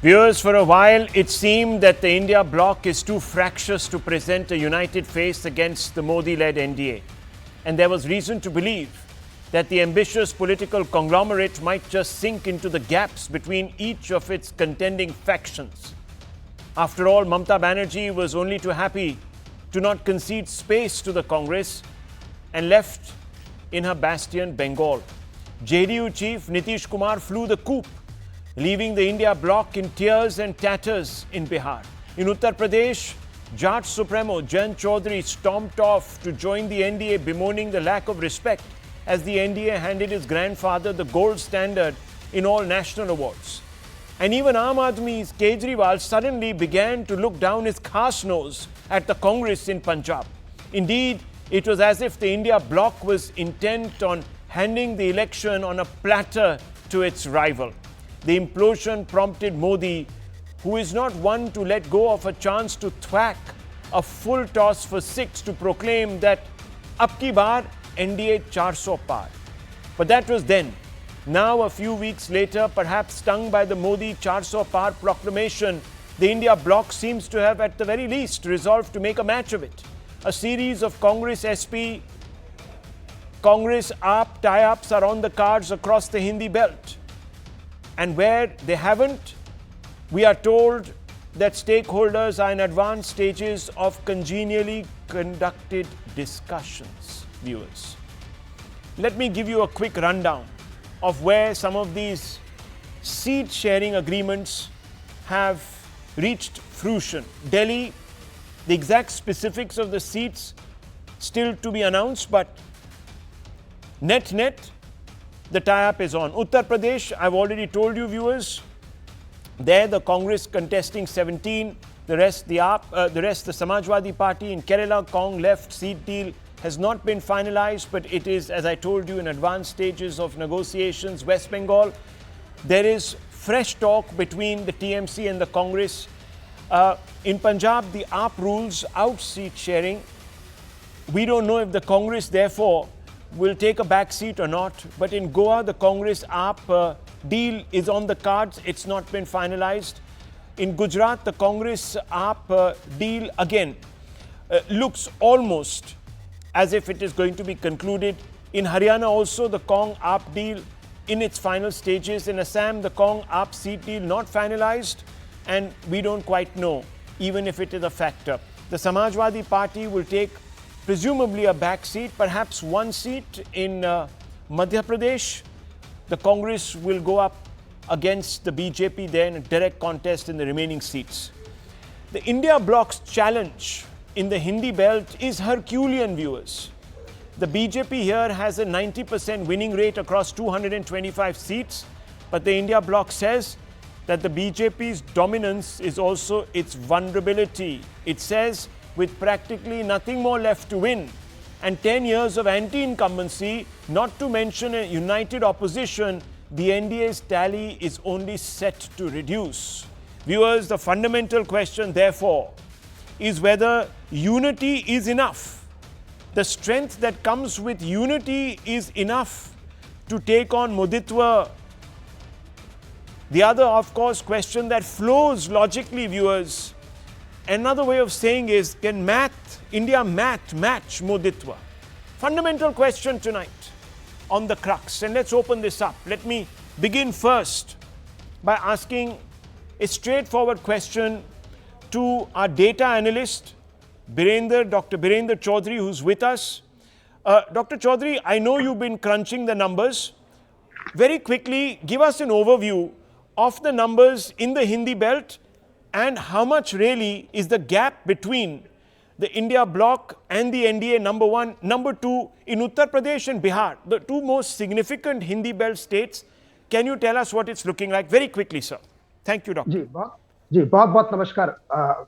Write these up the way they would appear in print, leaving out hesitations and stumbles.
Viewers, for a while it seemed that the India bloc is too fractious to present a united face against the Modi-led NDA. And there was reason to believe that the ambitious political conglomerate might just sink into the gaps between each of its contending factions. After all, Mamata Banerjee was only too happy to not concede space to the Congress and left in her bastion Bengal. JDU chief Nitish Kumar flew the coop, leaving the India bloc in tears and tatters in Bihar. In Uttar Pradesh, Jat Supremo Jan Chaudhary stomped off to join the NDA, bemoaning the lack of respect as the NDA handed his grandfather the gold standard in all national awards. And even Aadmi's Kejriwal suddenly began to look down his khas nose at the Congress in Punjab. Indeed, it was as if the India bloc was intent on handing the election on a platter to its rival. The implosion prompted Modi, who is not one to let go of a chance to thwack a full toss for 6, to proclaim that ab ki baar NDA 400 par. But that was then. Now, a few weeks later, perhaps stung by the Modi 400 par proclamation, the India bloc seems to have at the very least resolved to make a match of it. A series of Congress SP, Congress AAP tie-ups are on the cards across the Hindi belt. And where they haven't, we are told that stakeholders are in advanced stages of congenially conducted discussions. Viewers, let me give you a quick rundown of where some of these seat sharing agreements have reached fruition. Delhi, the exact specifics of the seats still to be announced, but net, the tie-up is on. Uttar Pradesh, I've already told you, viewers, there the Congress contesting 17, the rest the Samajwadi party. In Kerala, Cong left seat deal has not been finalized, but it is, as I told you, in advanced stages of negotiations. West Bengal, there is fresh talk between the TMC and the Congress. In Punjab, the AAP rules out seat sharing. We don't know if the Congress, therefore, will take a back seat or not. But in Goa, the Congress AAP deal is on the cards. It's not been finalized. In Gujarat, the Congress AAP deal again looks almost as if it is going to be concluded. In Haryana also, the Cong AAP deal in its final stages. In Assam, the Cong AAP seat deal not finalized, and we don't quite know even if it is a factor. The Samajwadi party will take presumably a back seat, perhaps one seat in Madhya Pradesh. The Congress will go up against the BJP there in a direct contest in the remaining seats. The India bloc's challenge in the Hindi belt is Herculean, viewers. The BJP here has a 90% winning rate across 225 seats, but the India bloc says that the BJP's dominance is also its vulnerability. It says, with practically nothing more left to win and 10 years of anti-incumbency, not to mention a united opposition, the NDA's tally is only set to reduce. Viewers, the fundamental question, therefore, is whether unity is enough. The strength that comes with unity is enough to take on Moditwa. The other, of course, question that flows logically, viewers, another way of saying is, can India match Moditwa? Fundamental question tonight on the crux. And let's open this up. Let me begin first by asking a straightforward question to our data analyst, Dr. Birender Chaudhary, who's with us. Dr. Chaudhary, I know you've been crunching the numbers. Very quickly, give us an overview of the numbers in the Hindi belt and how much really is the gap between the India bloc and the NDA, number one. Number two, in Uttar Pradesh and Bihar, the two most significant Hindi belt states, can you tell us what it's looking like? Very quickly, sir. Thank you, Doctor. जी बहुत बहुत नमस्कार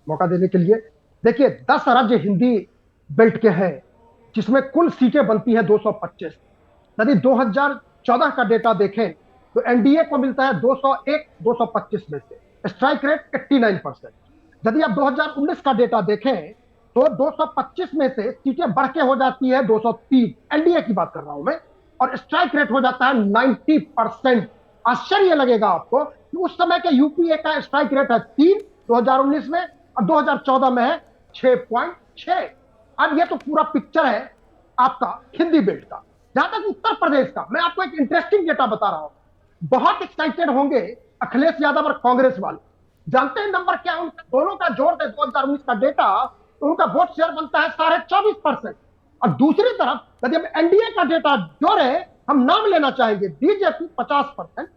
मौका देने के लिए। देखिए 10 राज्य Hindi belt के हैं जिसमें कुल सीटें बनती हैं 225। यदि 2014 का डेटा देखें तो एनडीए को मिलता है 201 225 में से, स्ट्राइक रेट 89%। यदि आप 2019 का डेटा देखें तो 225 में से सीटें बढ़ के हो जाती है 203, एनडीए की बात कर रहा हूं मैं, और स्ट्राइक रेट हो जाता है 90%। आश्चर्य लगेगा आपको कि उस समय के यूपीए का स्ट्राइक रेट है 3 2019 में और 2014 में है 6.6। अब ये तो पूरा पिक्चर है आपका हिंदी बेल्ट का। जहां तक उत्तर प्रदेश का, मैं आपको एक इंटरेस्टिंग डेटा बता रहा हूं। बहुत एक्साइटेड होंगे अखिलेश यादव और कांग्रेस वाले। जानते हैं नंबर क्या है उनका? दोनों का जोड़ दे 2019 का डेटा तो उनका वोट शेयर बनता है 24.5%। और दूसरी तरफ यदि हम एनडीए का डेटा जोड़े, हम नाम लेना चाहेंगे, BJP 50%,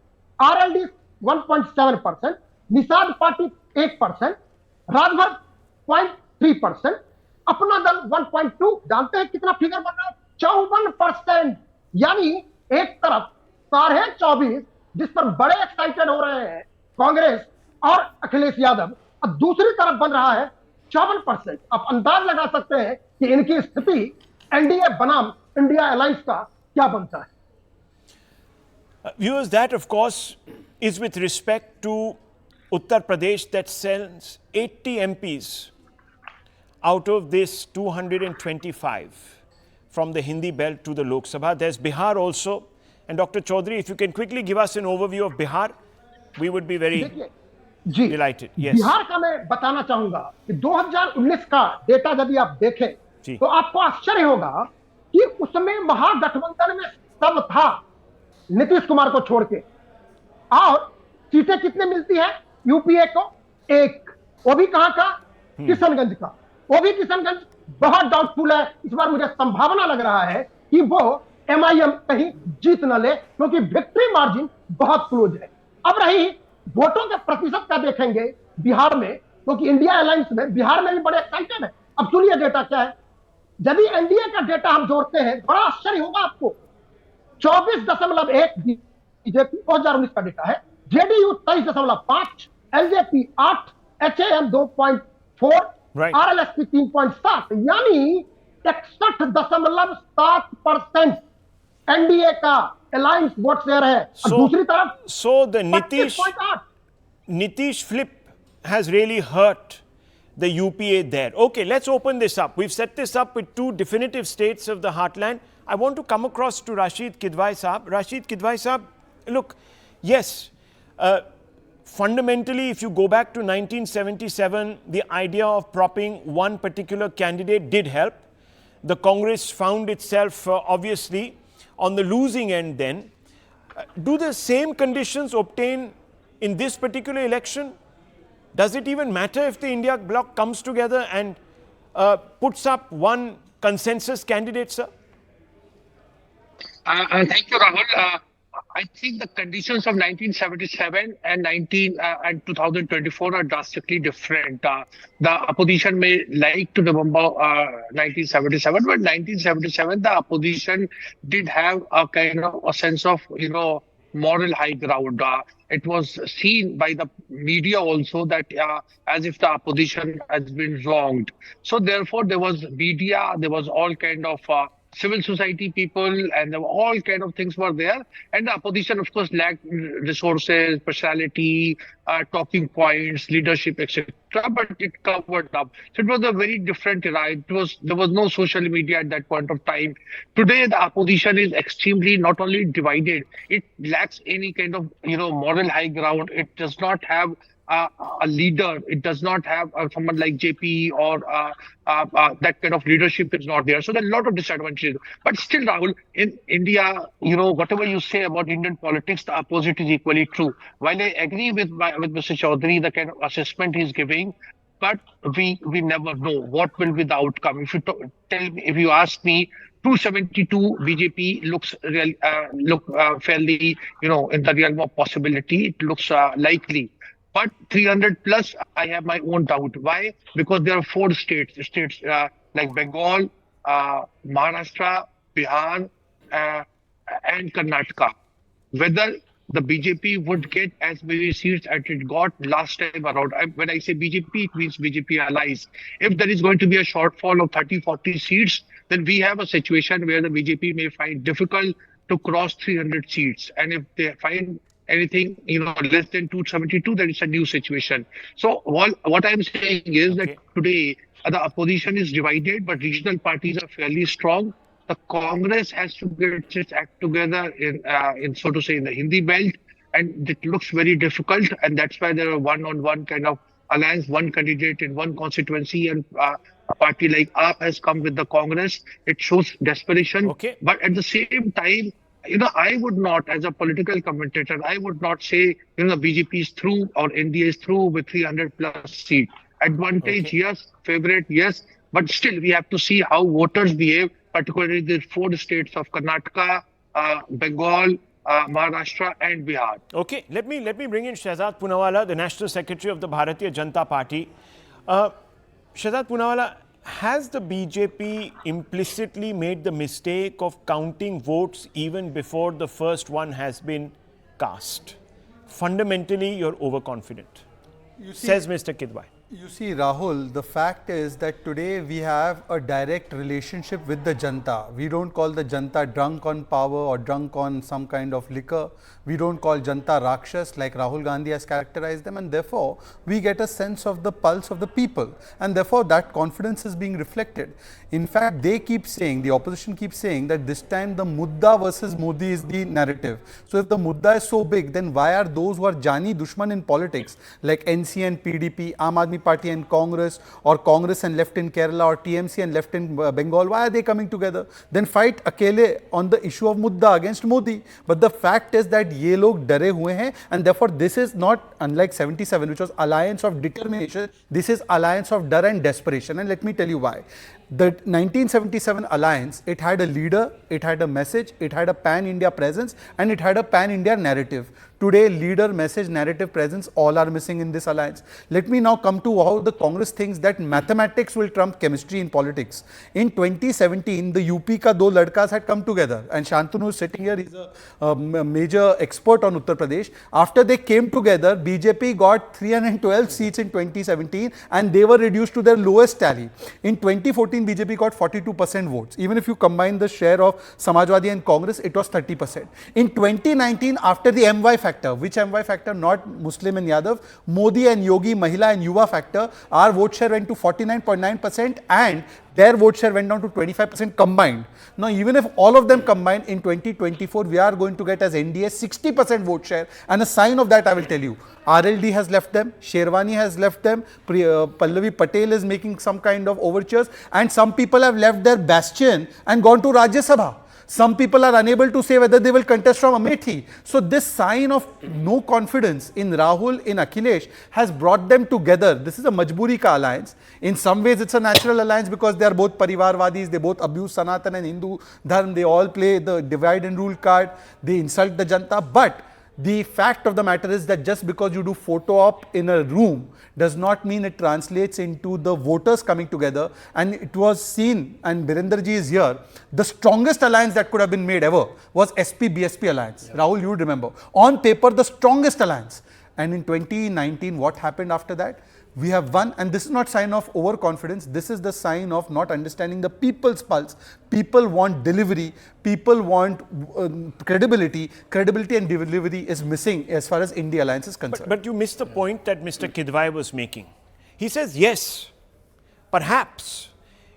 RLD 1.7%, Nishad party 1%, Rajbhar 0.3%, अपना दल 1.2। जानते हैं कितना फिगर बन रहा है? 54%। यानी एक तरफ 24.5 जिस पर बड़े एक्साइटेड हो रहे हैं कांग्रेस और अखिलेश यादव, और दूसरी तरफ बन रहा है 54%। आप अंदाज लगा सकते हैं कि इनकी स्थिति एनडीए बनाम इंडिया अलायंस का क्या बनता है। Viewers, that of course is with respect to Uttar Pradesh that sends 80 MPs out of this 225 from the Hindi belt to the Lok Sabha. There's Bihar also. And Dr. Chaudhary, if you can quickly give us an overview of Bihar, we would be very delighted. Yes. Bihar का मैं बताना चाहूंगा कि 2019 का data यदि आप देखें तो आपको आश्चर्य होगा कि उसमें महागठबंधन में सब था नीतीश कुमार को छोड़ के। और सीटें कितने मिलती है यूपीए को? एक। वो भी कहां का? किशनगंज का। वो भी किशनगंज बहुत डाउटफुल है। इस बार मुझे संभावना लग रहा है कि वो एमआईएम कहीं जीत न ले, क्योंकि विक्ट्री मार्जिन बहुत क्लोज है। अब रही वोटों के प्रतिशत का देखेंगे बिहार में, क्योंकि इंडिया अलायंस में बिहार में भी बड़े एक्साइटेड है। अब सुनिए डेटा क्या है। यदि एनडीए का डेटा हम जोड़ते हैं, बड़ा आश्चर्य होगा आपको। 24.1 बीजेपी 2019 का डेटा है, जेडीयू 23.5, एलजेपी 8, एचएएम 2.4, आरएलएसपी 3.7, यानी 61.7% एनडीए का अलायंस वोट शेयर है। और दूसरी तरफ the Nitish flip has really hurt the UPA there. Okay, let's open this up. We've set this up with two definitive states of the heartland. I want to come across to Rashid Kidwai Saab. Rashid Kidwai Saab, look, yes, fundamentally, if you go back to 1977, the idea of propping one particular candidate did help. The Congress found itself obviously on the losing end then. Do the same conditions obtain in this particular election? Does it even matter if the India Bloc comes together and puts up one consensus candidate, sir? Thank you, Rahul. I think the conditions of 1977 and 2024 are drastically different. The opposition may like to remember 1977, but 1977 the opposition did have a kind of a sense of moral high ground. It was seen by the media also that as if the opposition has been wronged. So therefore there was media, there was all kind of civil society people, and there were all kind of things were there. And the opposition, of course, lacked resources, personality, talking points, leadership, etc. But it covered up. So it was a very different era. There was no social media at that point of time. Today, the opposition is extremely not only divided, it lacks any kind of moral high ground. It does not have a leader. It does not have someone like JP or that kind of leadership is not there. So there are a lot of disadvantages. But still, Rahul, in India, whatever you say about Indian politics, the opposite is equally true. While I agree with Mr. Chaudhary, the kind of assessment he's giving, but we never know what will be the outcome. If you tell me, if you ask me, 272 BJP looks fairly, in the realm of possibility. It looks likely. But 300 plus, I have my own doubt. Why? Because there are 4 states like Bengal, Maharashtra, Bihar, and Karnataka. Whether the BJP would get as many seats as it got last time around. When I say BJP, it means BJP allies. If there is going to be a shortfall of 30-40 seats, then we have a situation where the BJP may find difficult to cross 300 seats. And if they find anything less than 272, then it's a new situation. So what I'm saying is that today the opposition is divided, but regional parties are fairly strong. The Congress has to get its act together in so to say in the Hindi belt, and it looks very difficult. And that's why there are one-on-one kind of alliance, one candidate in one constituency, and a party like AAP has come with the Congress. It shows desperation. Okay. But at the same time, I would not, as a political commentator, I would not say, the BJP is through or India is through with 300 plus seat. Advantage, Okay. yes. Favorite, yes. But still, we have to see how voters behave, particularly the four states of Karnataka, Bengal, Maharashtra, and Bihar. Okay, let me bring in Shehzad Poonawalla, the National Secretary of the Bharatiya Janata Party. Shehzad Poonawalla, has the BJP implicitly made the mistake of counting votes even before the first one has been cast? Fundamentally, you're overconfident, says Mr. Kidwai. You see, Rahul, the fact is that today we have a direct relationship with the Janta. We don't call the Janta drunk on power or drunk on some kind of liquor. We don't call Janta Rakshas like Rahul Gandhi has characterized them, and therefore we get a sense of the pulse of the people, and therefore that confidence is being reflected. In fact, they keep saying, the opposition keeps saying that this time the Mudda versus Modi is the narrative. So if the Mudda is so big, then why are those who are Jani Dushman in politics like NC and PDP, Aam Aadmi Party and Congress, or Congress and left in Kerala, or TMC and left in Bengal, why are they coming together? Then fight akele on the issue of Mudda against Modi. But the fact is that ye log dare hue hain, and therefore this is not unlike 77, which was alliance of determination. This is alliance of dar and desperation, and let me tell you why. The 1977 alliance, it had a leader, it had a message, it had a pan-India presence, and it had a pan-India narrative. Today, leader, message, narrative, presence, all are missing in this alliance. Let me now come to how the Congress thinks that mathematics will trump chemistry in politics. In 2017, the UP ka do ladkas had come together, and Shantanu is sitting here, he's a major expert on Uttar Pradesh. After they came together, BJP got 312 seats in 2017, and they were reduced to their lowest tally. In 2014, BJP got 42% votes. Even if you combine the share of Samajwadi and Congress, it was 30%. In 2019, after the MY factor, which MY factor? Not Muslim and Yadav, Modi and Yogi, Mahila and Yuva factor, our vote share went to 49.9%, and their vote share went down to 25% combined. Now, even if all of them combine in 2024, we are going to get as NDA 60% vote share, and a sign of that I will tell you. RLD has left them, Sherwani has left them, Pallavi Patel is making some kind of overtures, and some people have left their bastion and gone to Rajya Sabha. Some people are unable to say whether they will contest from Amethi. So this sign of no confidence in Rahul, in Akhilesh, has brought them together. This is a Majburi ka alliance. In some ways, it's a natural alliance because they are both Parivarwadis, they both abuse Sanatan and Hindu Dharma, they all play the divide and rule card, they insult the Janta. But the fact of the matter is that just because you do photo op in a room does not mean it translates into the voters coming together. And it was seen, and Birenderji is here, the strongest alliance that could have been made ever was SP-BSP alliance. Yeah. Rahul, you would remember. On paper, the strongest alliance. And in 2019, what happened after that? We have won, and this is not sign of overconfidence. This is the sign of not understanding the people's pulse. People want delivery. People want credibility. Credibility and delivery is missing as far as India alliance is concerned. But you missed the point that Mr. Kidwai was making. He says, yes, perhaps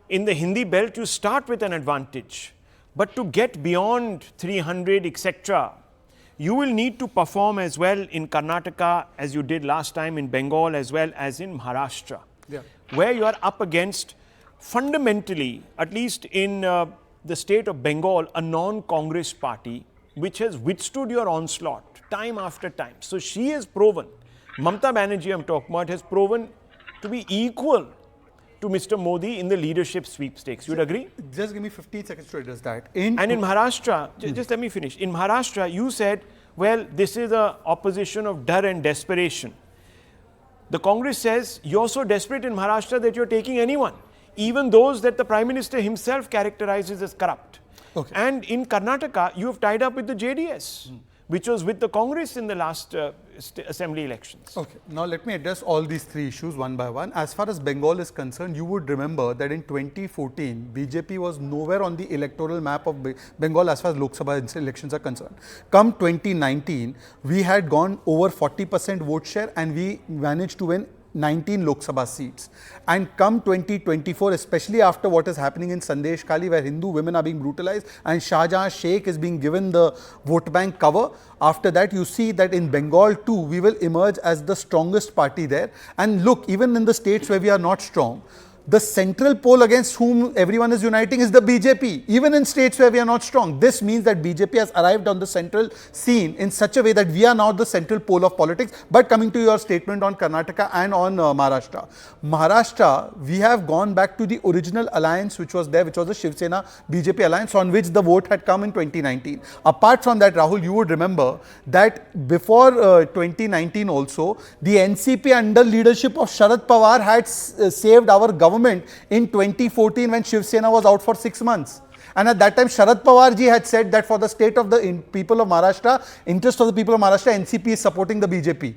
in the Hindi belt you start with an advantage, but to get beyond 300, etc., you will need to perform as well in Karnataka as you did last time, in Bengal as well as in Maharashtra, where you are up against fundamentally, at least in the state of Bengal, a non-Congress party which has withstood your onslaught time after time. So she has proven, Mamata Banerjee I'm talking about, has proven to be equal to Mr. Modi in the leadership sweepstakes. You'd agree? Just give me 15 seconds to address that. And in Maharashtra, just let me finish. In Maharashtra, you said, well, this is an opposition of dar and desperation. The Congress says, you're so desperate in Maharashtra that you're taking anyone, even those that the Prime Minister himself characterizes as corrupt. Okay. And in Karnataka, you have tied up with the JDS, which was with the Congress in the last assembly elections. Okay, now let me address all these three issues one by one. As far as Bengal is concerned, you would remember that in 2014, BJP was nowhere on the electoral map of Bengal as far as Lok Sabha elections are concerned. Come 2019, we had gone over 40% vote share and we managed to win 19 Lok Sabha seats. And come 2024, especially after what is happening in Sandesh Khali, where Hindu women are being brutalized and Shahjahan Sheikh is being given the vote bank cover, after that you see that in Bengal too, we will emerge as the strongest party there. And look, even in the states where we are not strong, the central pole against whom everyone is uniting is the BJP, even in states where we are not strong. This means that BJP has arrived on the central scene in such a way that we are now the central pole of politics. But coming to your statement on Karnataka and on Maharashtra. Maharashtra, we have gone back to the original alliance which was there, which was the Shiv Sena BJP alliance on which the vote had come in 2019. Apart from that, Rahul, you would remember that before 2019 also, the NCP under leadership of Sharad Pawar had saved our government in 2014 when Shiv Sena was out for 6 months. And at that time, Sharad Pawar ji had said that for the state of the people of Maharashtra, interest of the people of Maharashtra, NCP is supporting the BJP.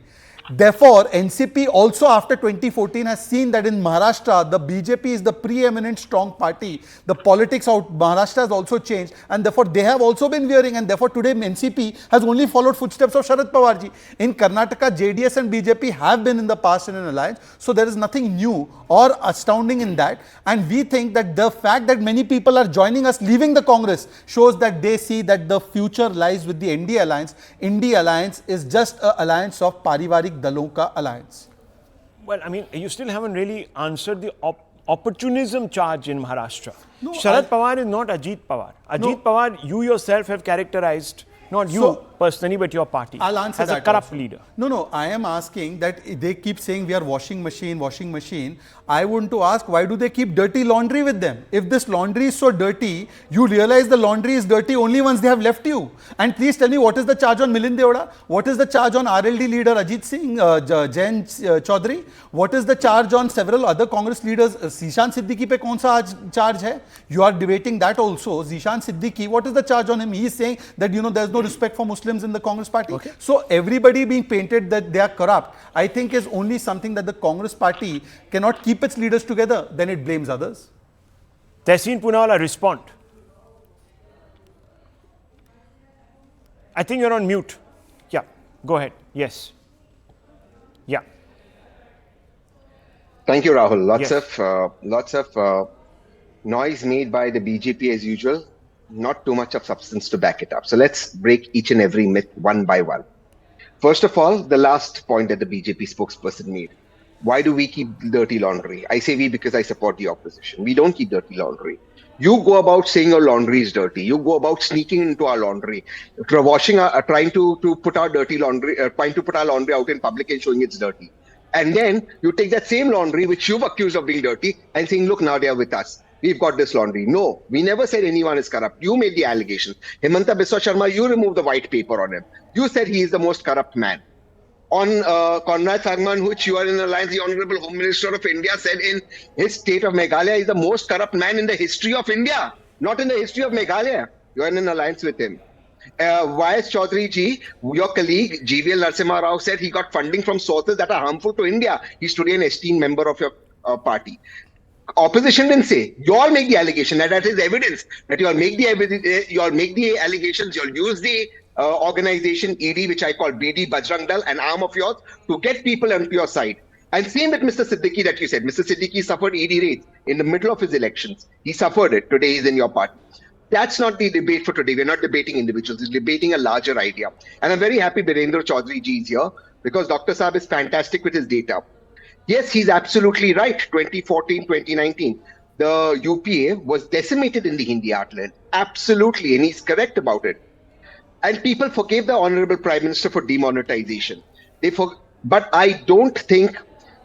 Therefore, NCP also after 2014 has seen that in Maharashtra, the BJP is the preeminent strong party. The politics of Maharashtra has also changed and therefore they have also been veering, and therefore today NCP has only followed footsteps of Sharad Pawar ji. In Karnataka, JDS and BJP have been in the past in an alliance. So there is nothing new or astounding in that. And we think that the fact that many people are joining us, leaving the Congress, shows that they see that the future lies with the ND alliance. ND alliance is just an alliance of Parivarik Dalon ka alliance. Well, I mean, you still haven't really answered the opportunism charge in Maharashtra. No, Sharad Pawar is not Ajit Pawar. Ajit Pawar, you yourself have characterized, not you personally, but your party, I'll answer as that a corrupt also. leader. No, I am asking that they keep saying we are washing machine. I want to ask, why do they keep dirty laundry with them? If this laundry is so dirty, you realize the laundry is dirty only once they have left you. And please tell me, what is the charge on Milind Deoda? What is the charge on RLD leader Ajit Singh, Jain Chaudhary? What is the charge on several other Congress leaders? Zishan Siddiqui pe kaun sa charge hai? You are debating that also. Zishan Siddiqui, what is the charge on him? He is saying that, there is no respect for Muslims in the Congress party. Okay. So everybody being painted that they are corrupt, I think is only something that the Congress party cannot keep its leaders together, then it blames others. Tehseen Poonawala, respond. I think you're on mute. Yeah, go ahead. Yes. Yeah. Thank you, Rahul. Lots of noise made by the BJP as usual. Not too much of substance to back it up. So let's break each and every myth one by one. First of all, the last point that the BJP spokesperson made. Why do we keep dirty laundry? I say we because I support the opposition. We don't keep dirty laundry. You go about saying your laundry is dirty. You go about sneaking into our laundry, trying to put our dirty laundry, trying to put our laundry out in public and showing it's dirty. And then you take that same laundry which you've accused of being dirty and saying, look, now they are with us. We've got this laundry. No, we never said anyone is corrupt. You made the allegation. Himanta Biswa Sharma, you removed the white paper on him. You said he is the most corrupt man. On Conrad Sangman, which you are in alliance, the Honorable Home Minister of India said in his state of Meghalaya is the most corrupt man in the history of India, not in the history of Meghalaya. You are in an alliance with him. YS Chaudhary ji, your colleague GVL Narasimha Rao said he got funding from sources that are harmful to India. He's today an esteemed member of your party. Opposition didn't say. You all make the allegation, and that is evidence that you all make the allegations. You all use the organization ED, which I call BD Bajrang Dal, an arm of yours, to get people onto your side. And same with Mr. Siddiqui that you said. Mr. Siddiqui suffered ED raids in the middle of his elections. He suffered it. Today he's in your party. That's not the debate for today. We're not debating individuals. We're debating a larger idea. And I'm very happy Birendra Chaudhary ji is here because Dr. Saab is fantastic with his data. Yes, he's absolutely right. 2014, 2019, the UPA was decimated in the Hindi heartland. Absolutely. And he's correct about it. And people forgave the Honorable Prime Minister for demonetization. But I don't think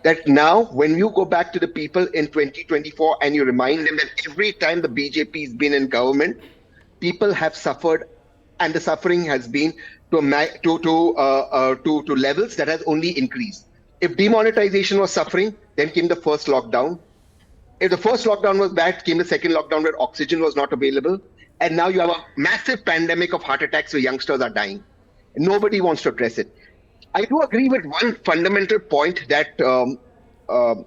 that now, when you go back to the people in 2024 and you remind them that every time the BJP has been in government, people have suffered, and the suffering has been to levels that has only increased. If demonetization was suffering, then came the first lockdown. If the first lockdown was bad, came the second lockdown where oxygen was not available. And now you have a massive pandemic of heart attacks where youngsters are dying. Nobody wants to address it. I do agree with one fundamental point that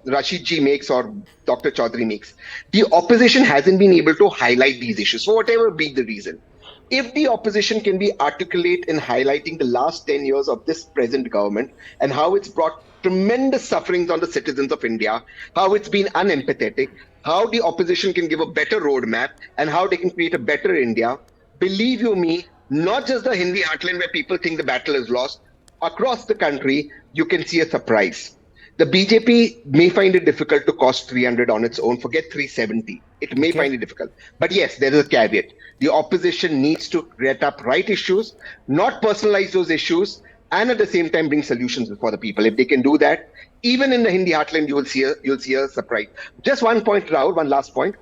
Rashid ji makes or Dr. Chaudhary makes. The opposition hasn't been able to highlight these issues for whatever be the reason. If the opposition can be articulate in highlighting the last 10 years of this present government and how it's brought tremendous sufferings on the citizens of India, how it's been unempathetic, how the opposition can give a better roadmap, and how they can create a better India, believe you me, not just the Hindi heartland where people think the battle is lost, across the country, you can see a surprise. The BJP may find it difficult to cost 300 on its own, forget 370. It may find it difficult. But yes, there is a caveat. The opposition needs to get up right issues, not personalize those issues, and at the same time bring solutions for the people. If they can do that, even in the Hindi heartland, you'll see a surprise. Just one point, Rahul, one last point.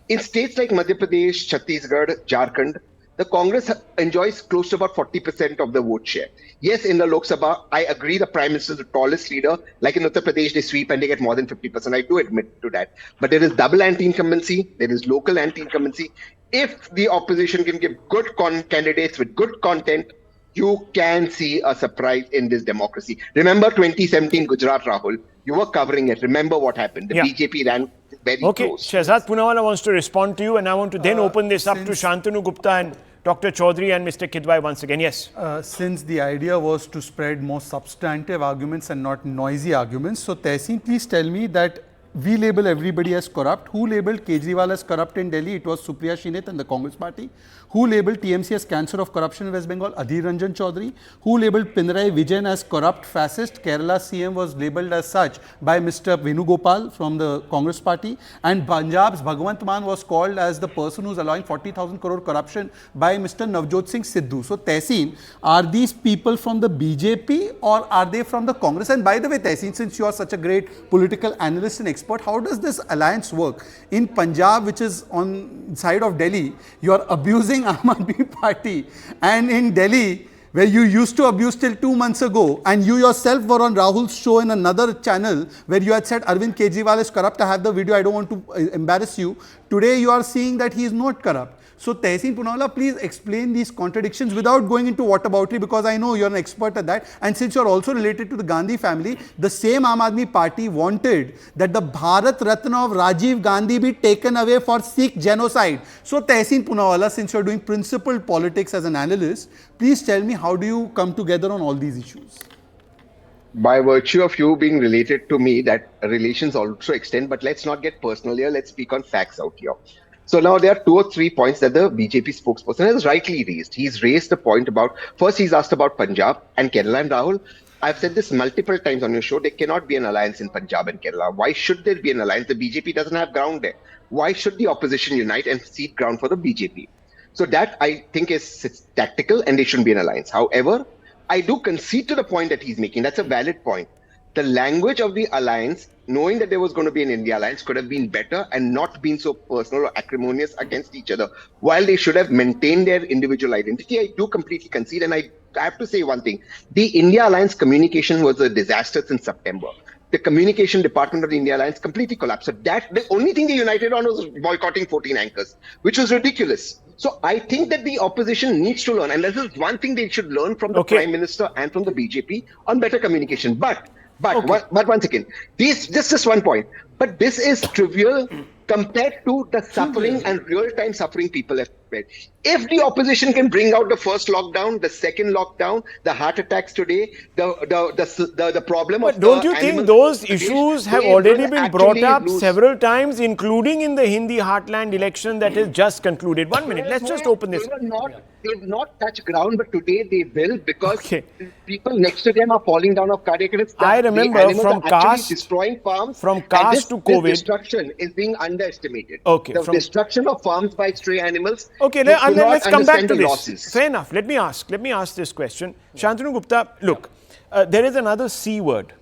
In states like Madhya Pradesh, Chhattisgarh, Jharkhand, the Congress enjoys close to about 40% of the vote share. Yes, in the Lok Sabha, I agree the Prime Minister is the tallest leader. Like in Uttar Pradesh, they sweep and they get more than 50%. I do admit to that. But there is double anti-incumbency. There is local anti-incumbency. If the opposition can give good candidates with good content, you can see a surprise in this democracy. Remember 2017 Gujarat, Rahul? You were covering it. Remember what happened. The BJP ran very close. Shehzad Poonawalla wants to respond to you, and I want to then open this up to Shantanu Gupta and Dr. Chaudhary and Mr. Kidwai once again. Yes. Since the idea was to spread more substantive arguments and not noisy arguments, so Tehseen, please tell me that we label everybody as corrupt. Who labeled Kejriwal as corrupt in Delhi? It was Supriya Shinit and the Congress party. Who labeled TMC as cancer of corruption in West Bengal? Adhir Ranjan Chaudhary. Who labeled Pinarayi Vijayan as corrupt fascist? Kerala CM was labelled as such by Mr. Venugopal from the Congress party. And Punjab's Bhagwant Mann was called as the person who's allowing 40,000 crore corruption by Mr. Navjot Singh Sidhu. So Tehseen, are these people from the BJP or are they from the Congress? And by the way, Tehseen, since you are such a great political analyst and expert, how does this alliance work? In Punjab, which is on side of Delhi, you are abusing Aam Aadmi Party, and in Delhi, where you used to abuse till 2 months ago, and you yourself were on Rahul's show in another channel where you had said Arvind Kejriwal is corrupt. I have the video, I don't want to embarrass you. Today you are seeing that he is not corrupt. So Tehseen Poonawalla, please explain these contradictions without going into whataboutery, because I know you're an expert at that. And since you're also related to the Gandhi family, the same Aam Aadmi Party wanted that the Bharat Ratna of Rajiv Gandhi be taken away for Sikh genocide. So Tehseen Poonawalla, since you're doing principled politics as an analyst, please tell me, how do you come together on all these issues? By virtue of you being related to me, that relations also extend, but let's not get personal here. Let's speak on facts out here. So now there are 2 or 3 points that the BJP spokesperson has rightly raised. He's raised the point about, first he's asked about Punjab and Kerala. And Rahul, I've said this multiple times on your show, there cannot be an alliance in Punjab and Kerala. Why should there be an alliance? The BJP doesn't have ground there. Why should the opposition unite and cede ground for the BJP? So that I think is tactical and there shouldn't be an alliance. However, I do concede to the point that he's making. That's a valid point. The language of the alliance, knowing that there was going to be an India alliance, could have been better and not been so personal or acrimonious against each other. While they should have maintained their individual identity, I do completely concede. And I have to say one thing. The India alliance communication was a disaster since September. The communication department of the India alliance completely collapsed. So that the only thing they united on was boycotting 14 anchors, which was ridiculous. So I think that the opposition needs to learn. And this is one thing they should learn from the Prime Minister and from the BJP on better communication. But one second. Just one point. But this is trivial compared to the suffering and real-time suffering people have felt. If the opposition can bring out the first lockdown, the second lockdown, the heart attacks today, the problem but of don't you think those issues have already been brought up several times, including in the Hindi heartland election that has just concluded? 1 minute, let's just open this. They've not touched ground, but today they will, because people next to them are falling down of cardiac arrest. I remember from caste, destroying farms, from caste to COVID. This destruction is being underestimated. Okay, the destruction of farms by stray animals. Okay, let's come back to this. Losses. Fair enough. Let me ask this question. Shantanu Gupta, look, there is another C word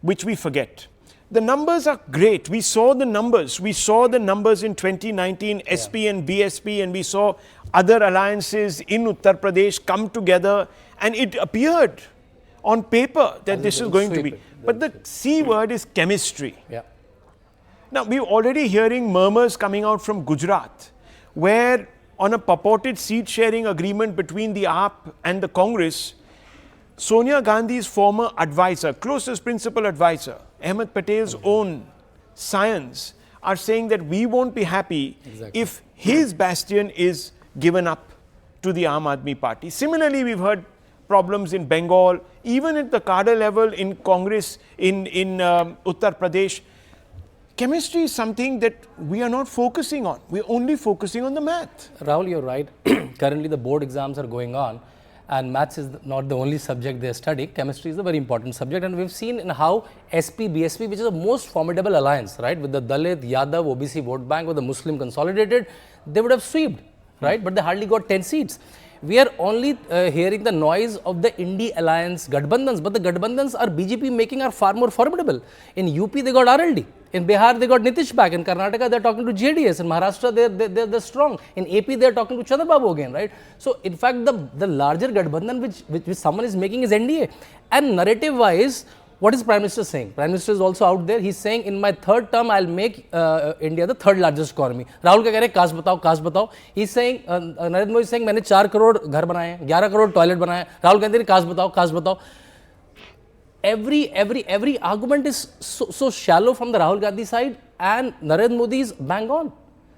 which we forget. The numbers are great. We saw the numbers. We saw the numbers in 2019, SP and BSP, and we saw other alliances in Uttar Pradesh come together, and it appeared on paper that this is going to be. But the C word is chemistry. Yeah. Now, we're already hearing murmurs coming out from Gujarat, where on a purported seat-sharing agreement between the AAP and the Congress, Sonia Gandhi's former advisor, closest principal advisor, Ahmed Patel's own scions, are saying that we won't be happy if his bastion is given up to the Aam Aadmi Party. Similarly, we've heard problems in Bengal, even at the cadre level in Congress in Uttar Pradesh. Chemistry is something that we are not focusing on. We're only focusing on the math. Rahul, you're right. Currently, the board exams are going on, and maths is not the only subject they study. Chemistry is a very important subject, and we've seen in how SP, BSP, which is the most formidable alliance, right, with the Dalit, Yadav, OBC vote bank, with the Muslim consolidated, they would have swept, right? But they hardly got 10 seats. We are only hearing the noise of the Indie Alliance Gadbandhans, but the Gadbandhans are BJP making are far more formidable. In UP, they got RLD. In Bihar, they got Nitish back. In Karnataka, they're talking to JDS. In Maharashtra, they're strong. In AP, they're talking to Chandrababu again, right? So, in fact, the larger Gadbandhan which someone is making is NDA. And narrative-wise, what is Prime Minister saying? Prime Minister is also out there. He's saying, in my third term, I'll make India the third largest economy. Rahul kya keh rahe? Kaas batao. He's saying, Narendra Modi is saying, मैंने 4 करोड़ घर बनाए हैं, 11 crore toilet बनाए हैं. Rahul कहते हैं, कास बताओ. Every argument is so shallow from the Rahul Gandhi side, and Narendra Modi is bang on.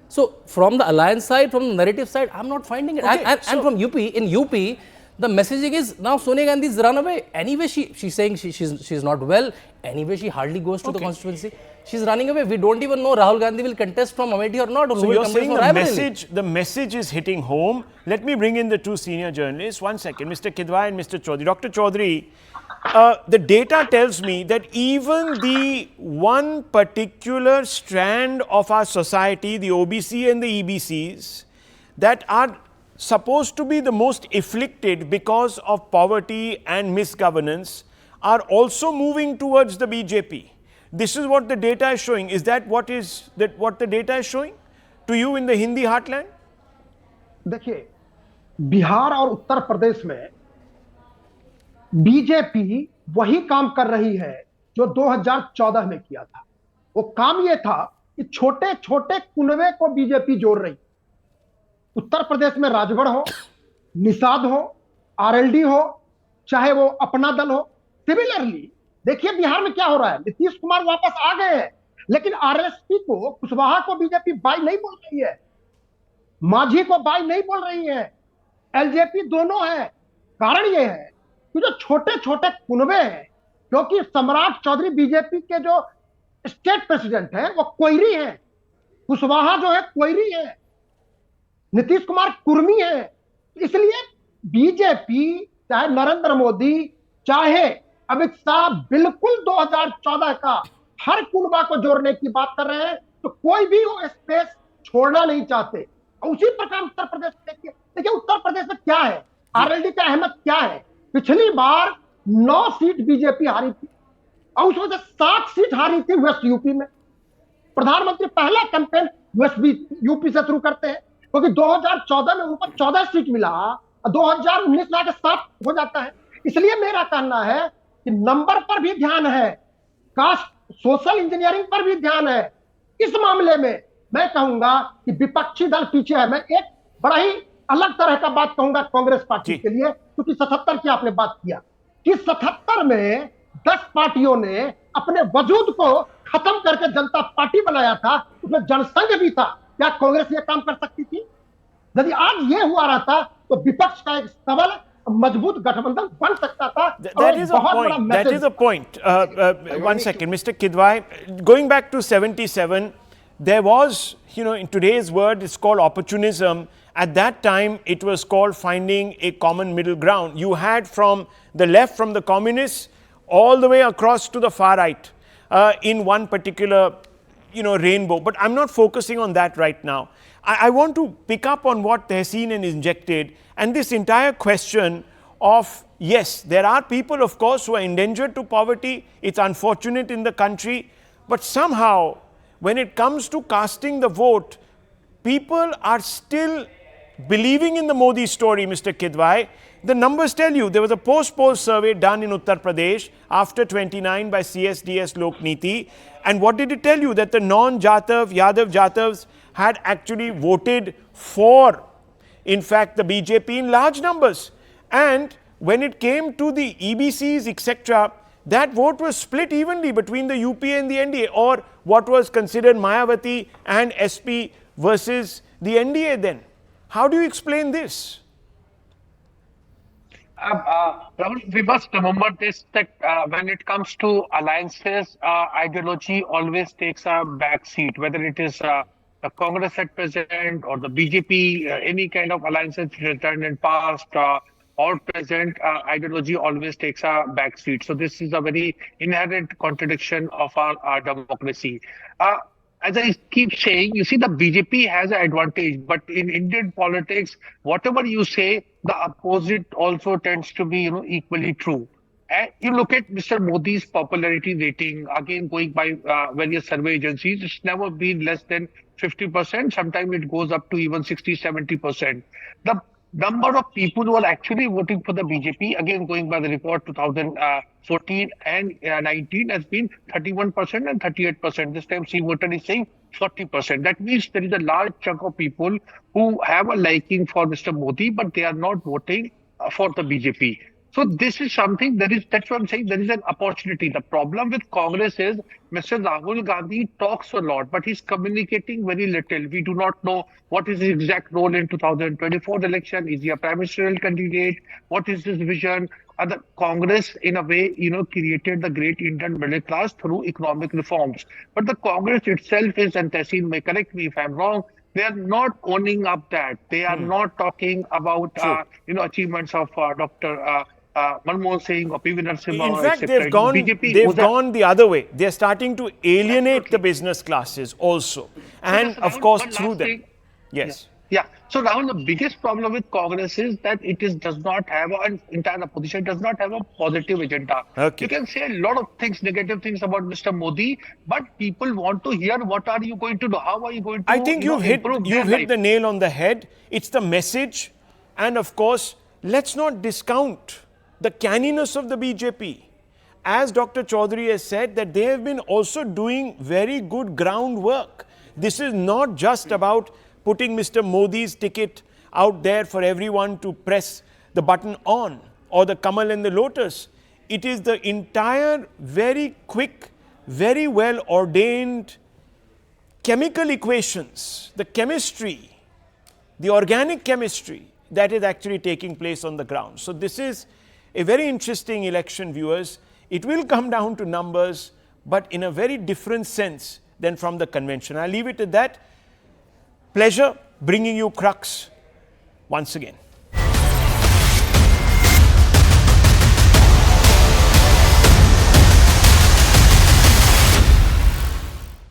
So, from the alliance side, from the narrative side, I'm not finding it. Okay, and from UP, in UP, the messaging is now Sonia Gandhi's run away. Anyway, she's saying she's not well. Anyway, she hardly goes to the constituency. She's running away. We don't even know Rahul Gandhi will contest from Amethi or not. Or so you're saying the message is hitting home. Let me bring in the two senior journalists. One second, Mr. Kidwai and Mr. Chaudhary. Dr. Chaudhary, the data tells me that even the one particular strand of our society, the OBC and the EBCs, that are supposed to be the most afflicted because of poverty and misgovernance, are also moving towards the BJP. This is what the data is showing. Is that what the data is showing to you in the Hindi heartland? देखिए, बिहार और उत्तर प्रदेश में BJP वही काम कर रही है जो 2014 में किया था. वो काम ये था कि छोटे छोटे कुनबे को बीजेपी जोड़ रही. उत्तर प्रदेश में राजगढ़ हो, निषाद हो, आरएलडी हो, चाहे वो अपना दल हो. सिमिलरली देखिए बिहार में क्या हो रहा है. नीतीश कुमार वापस आ गए हैं, लेकिन आरएसपी को, कुशवाहा को बीजेपी बाई नहीं बोल रही है, मांझी को बाई नहीं बोल रही है, एलजेपी दोनों है. कारण ये है कि जो छोटे छोटे कुनबे हैं, क्योंकि सम्राट चौधरी बीजेपी के जो स्टेट प्रेसिडेंट हैं वो कोयरी हैं, कुशवाहा जो है कोयरी है, नीतीश कुमार कुर्मी है. इसलिए बीजेपी, चाहे नरेंद्र मोदी, चाहे अमित शाह, बिल्कुल 2014 का हर कुनबा को जोड़ने की बात कर रहे हैं. तो कोई भी वो स्पेस छोड़ना नहीं चाहते. उसी प्रकार उत्तर प्रदेश देखिए उत्तर प्रदेश में क्या है, आरएलडी का अहमद क्या है. पिछली बार 9 सीट बीजेपी हारी थी और उसमें से 7 सीट हारी थी वेस्ट यूपी में. प्रधानमंत्री पहला कैंपेन वेस्ट यूपी से शुरू करते हैं, क्योंकि 2014 में ऊपर 14 सीट मिला और 2019 में आके 7 हो जाता है. इसलिए मेरा कहना है कि नंबर पर भी ध्यान है, कास्ट सोशल इंजीनियरिंग पर भी ध्यान है. इस मामले में मैं कहूंगा कि विपक्षी दल पीछे है. मैं एक बड़ा ही अलग तरह का बात कहूंगा कांग्रेस पार्टी के लिए, क्योंकि 77 की आपने बात किया कि 77 में 10 पार्टियों ने अपने वजूद को खत्म करके जनता पार्टी बनाया था. उसमें जनसंघ भी था. क्या कांग्रेस ये काम कर सकती थी? यदि आज ये हुआ रहता तो विपक्ष का एक सबल मजबूत गठबंधन बन सकता था. That is a point. That is a point. One second, Mr. Kidwai. Going back to 77, there was, in today's word, it's called opportunism. At that time, it was called finding a common middle ground. You had from the left, from the communists, all the way across to the far right in one particular, rainbow. But I'm not focusing on that right now. I want to pick up on what Tehseen and injected, and this entire question of, yes, there are people, of course, who are endangered to poverty. It's unfortunate in the country. But somehow, when it comes to casting the vote, people are still believing in the Modi story, Mr. Kidwai. The numbers tell you, there was a post-poll survey done in Uttar Pradesh after 29 by CSDS Lokniti. And what did it tell you? That the non-Jatav, Yadav Jatavs had actually voted for, in fact, the BJP in large numbers. And when it came to the EBCs, etc., that vote was split evenly between the UP and the NDA, or what was considered Mayawati and SP versus the NDA then. How do you explain this? Rahul, we must remember this, that when it comes to alliances, ideology always takes a back seat, whether it is the Congress at present or the BJP, any kind of alliances which has done in past or present, ideology always takes a back seat. So this is a very inherent contradiction of our democracy. As I keep saying, you see, the BJP has an advantage, but in Indian politics, whatever you say, the opposite also tends to be, equally true. And you look at Mr. Modi's popularity rating, again going by various survey agencies, it's never been less than 50%. Sometimes it goes up to even 60, 70%. The number of people who are actually voting for the BJP, again going by the report 2014 and 19, has been 31% and 38%. This time C voter is saying 40%. That means there is a large chunk of people who have a liking for Mr. Modi, but they are not voting for the BJP. So this is something that's what I'm saying. There is an opportunity. The problem with Congress is Mr. Rahul Gandhi talks a lot, but he's communicating very little. We do not know what is his exact role in 2024 election. Is he a prime ministerial candidate? What is his vision? The Congress, in a way, created the great Indian middle class through economic reforms. But the Congress itself is, and Tehseen may correct me if I'm wrong, they are not owning up that. They are not talking about, achievements of Dr. Manmohan Singh or PV Narasimha. In fact, etc. they've gone the other way. They're starting to alienate the business classes also. And So of Rahul, course, one through last them. thing. Yes. Yeah. So Rahul, the biggest problem with Congress is that does not have an entire opposition, does not have a positive agenda. Okay. You can say a lot of things, negative things about Mr. Modi, but people want to hear what are you going to do, how are you going to I think you've hit improve their life. the nail on the head. It's the message. And of course, let's not discount the canniness of the BJP. As Dr. Chaudhary has said, that they have been also doing very good groundwork. This is not just about putting Mr. Modi's ticket out there for everyone to press the button on, or the Kamal and the Lotus. It is the entire very quick, very well ordained chemical equations, the chemistry, the organic chemistry that is actually taking place on the ground. So this is a very interesting election, viewers. It will come down to numbers, but in a very different sense than from the convention. I'll leave it at that. Pleasure bringing you Crux once again.